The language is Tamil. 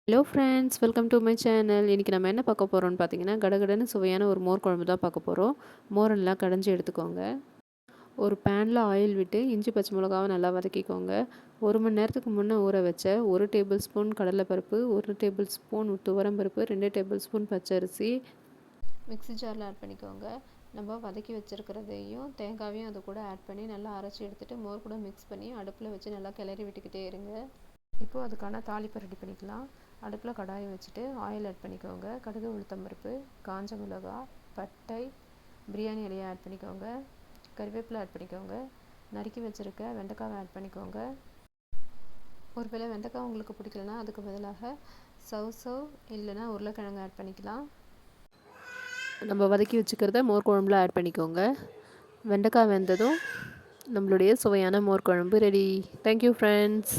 Hello friends, welcome to my channel. இன்றைக்கி நம்ம என்ன பார்க்க போகிறோம்னு பார்த்தீங்கன்னா, கடகடன்னு சுவையான ஒரு மோர் குழம்பு தான் பார்க்க போகிறோம். மோரெல்லாம் கடைஞ்சி எடுத்துக்கோங்க. ஒரு பேனில் ஆயில் விட்டு இஞ்சி பச்சை மிளகாவை நல்லா வதக்கிக்கோங்க. 1 மணி நேரத்துக்கு முன்னே ஊற வச்ச 1 டேபிள் ஸ்பூன் கடலைப்பருப்பு, 1 டேபிள் ஸ்பூன் துவரம்பருப்பு, 2 டேபிள் ஸ்பூன் பச்சரிசி மிக்ஸி ஜாரில் ஆட் பண்ணிக்கோங்க. நம்ம வதக்கி வச்சுருக்கிறதையும் தேங்காவையும் அது கூட ஆட் பண்ணி நல்லா அரைச்சி எடுத்துகிட்டு மோர் கூட மிக்ஸ் பண்ணி அடுப்பில் வச்சு நல்லா கிளறி விட்டுக்கிட்டே இருங்க. இப்போது அதுக்கான தாளிப்பை ரெடி பண்ணிக்கலாம். அடுப்பில் கடாயை வச்சுட்டு ஆயில் ஆட் பண்ணிக்கோங்க. கடுகு, உளுத்தம்பருப்பு, காஞ்ச மிளகா, பட்டை, பிரியாணி இலையை ஆட் பண்ணிக்கோங்க. கறிவேப்பிலை ஆட் பண்ணிக்கோங்க. நறுக்கி வச்சுருக்க வெண்டைக்காவை ஆட் பண்ணிக்கோங்க. ஒருவேளை வெண்டைக்காய் உங்களுக்கு பிடிக்கலனா அதுக்கு பதிலாக சவ் இல்லைன்னா உருளைக்கிழங்கு ஆட் பண்ணிக்கலாம். நம்ம வதக்கி வச்சுக்கிறத மோர் குழம்புல ஆட் பண்ணிக்கோங்க. வெண்டைக்காய் வெந்ததும் நம்மளுடைய சுவையான மோர் குழம்பு ரெடி. Thank you friends.